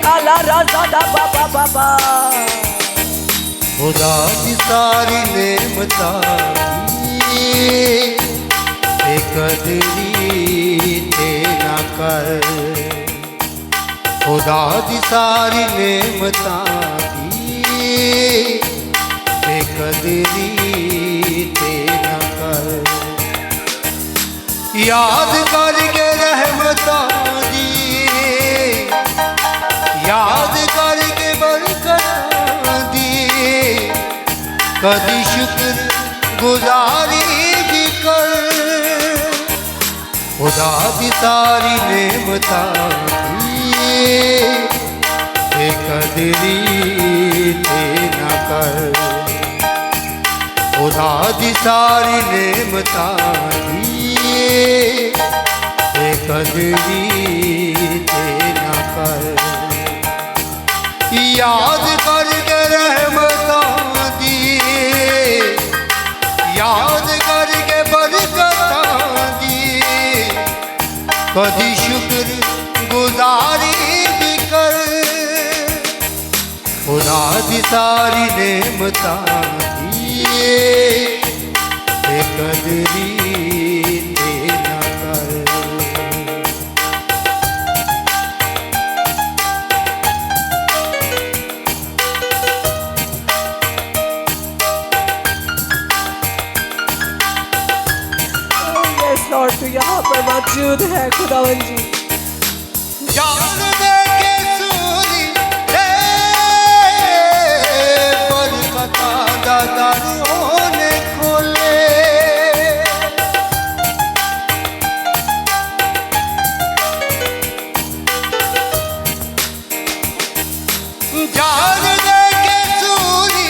काला राजा दा बाबा बाबा खुदा दी सारी नेमता कदरी ते ना कर खुदा दी सारी नेमता कदरी ते ना कर याद करके रहमता दी याद करके बरकत दी कदी शुक्र गुजारी भी कर खुदा दी सारी नेमता कदरी ते ना कर खुदा दी सारी नेमता कदरी ते ना कर याद करके रहमता दी याद करके बरकत दी कदी शुक्र गुजारी भी कर खुदा दी सारी नेमता कदरी ते ना कर लॉर्ड तू यहाँ पर मौजूद है खुदावन जी जान दे के सूरी बरकत दादारों ने खोले जान दे के सूरी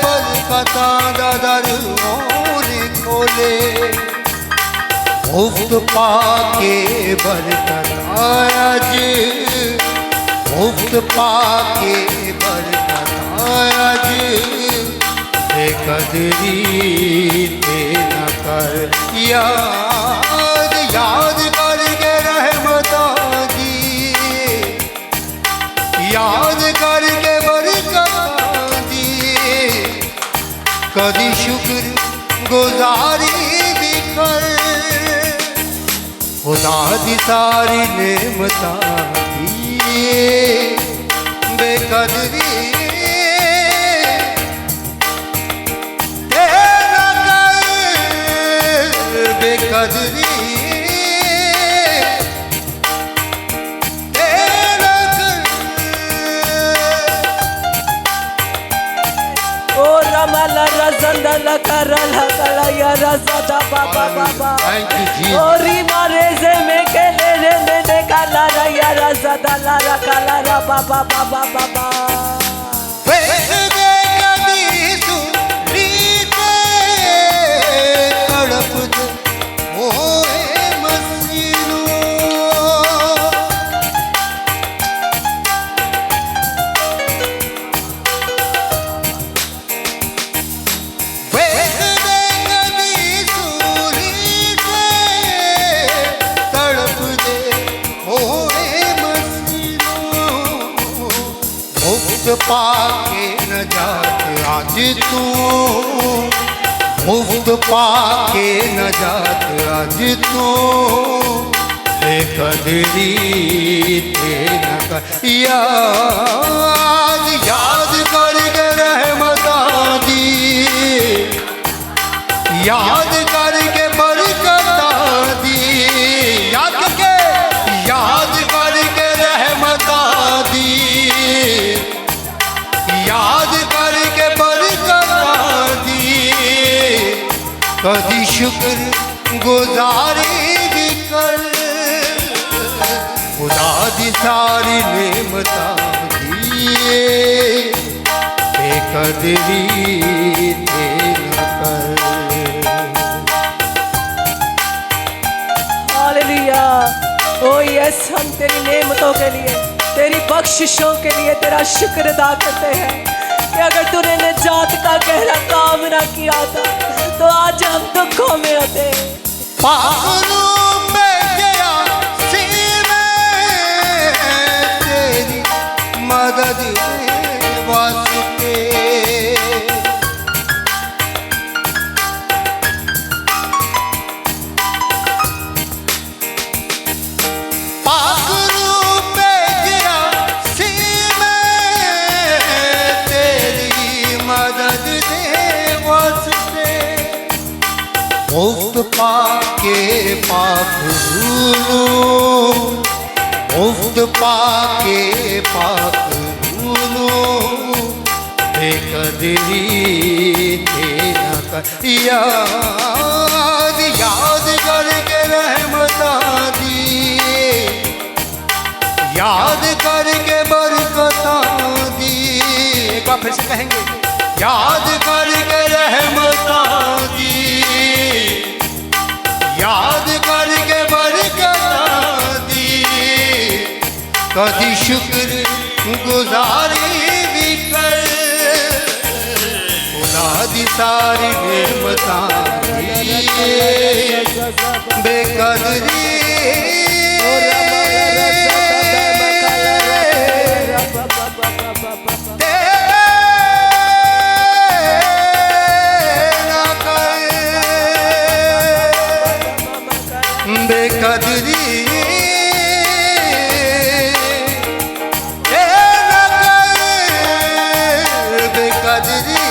बरकत दादारों मुफ्त पाके बरकत आज मुफ्त पाके बरकत आज कदरी ते न कर याद याद करके रहमता दी याद करके बरकत दी कदी शुक्र गुजारी भी कर खुदा दी सारी नेमता बेकदरी तेरा कर बेकदरी तेरा कर ओ रमला रजंदला करला कला या रज़दा बाबा बाबा ओ रीमा रेज़े में के ले ने काला या रज़दा ला काला रा बाबा बाबा बाबा दे कदी तू रीते तड़प दे ओए मसीनो पाके न जात आज तू मुफ्त पाके न जात आज तू कदरी ते न कर याद याद करके रहमता दी याद करके बरकत दी याद करके रहमता दी याद करके बरकत दी कदी शुक्र गुजारी भी कर खुदा दी सारी नेमता दी कदरी ते न कर हालेलुया ओ यस हम तेरी नेमतों के लिए तेरी बख्शिशों के लिए तेरा शुक्र अदा करते हैं कि अगर तूने निजात का गहरा काम ना किया था तो आज हम दुखों में होते पागलों पे गया सी में मुफ्त पाके पाप भूलूं, मुफ्त पाके पाप भूलूं, बेकदरी थे न कर याद, याद करके रहमता दी, याद करके बरकता दी। एक बार फिर से कहेंगे, याद करके रहमता दी, याद करके बरकता दी, कभी शुक्र गुजारी भी कर, खुदा दी सारी नेमतां दी बेकदरी बेकदरी बेकदरी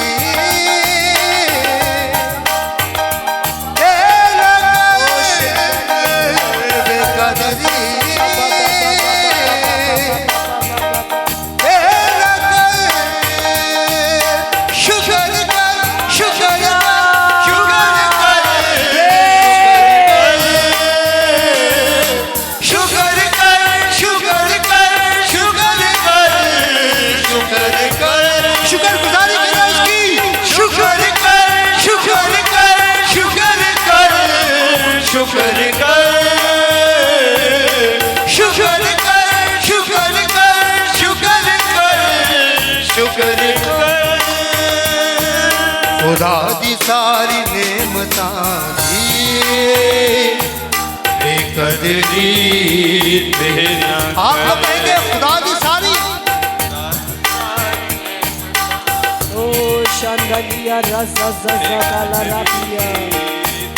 खुदा दी सारी नेमतां दी बेकदरी तेरा। आप लोग कहेंगे खुदा दी सारी। ओ शांदलिया रसा जजा काला रापिया,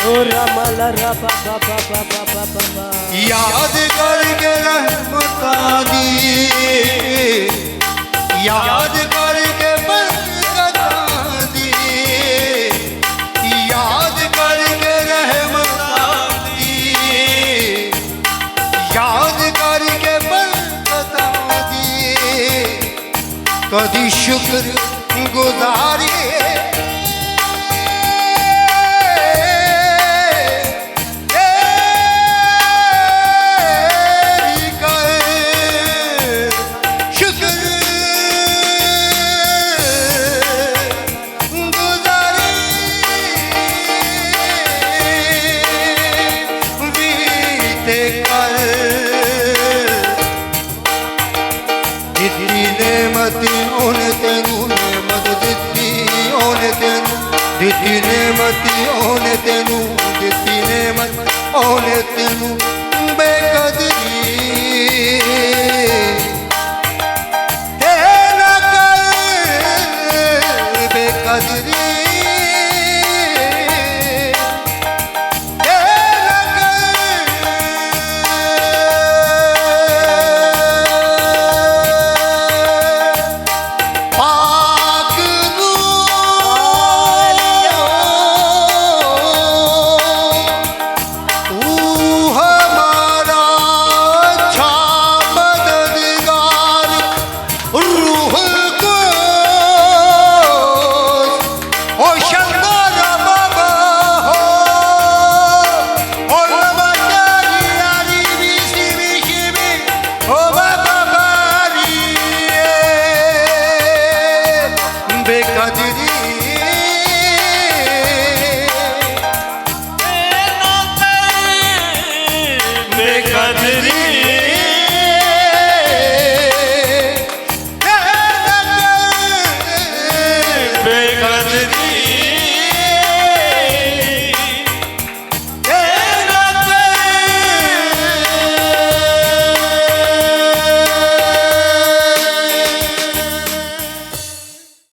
ओ रमला रपा पा पा पा पा पा पा। याद करके रहमतां दी, याद करके कभी शुक्र गुजारी शुक्र गुजारी बीते कर जितनी नेमती ओने तेनू नेमत दित्ती, ओने तेनू दित्ती नेमती, ओने तेनू दित्ती नेमत, ओने तेनू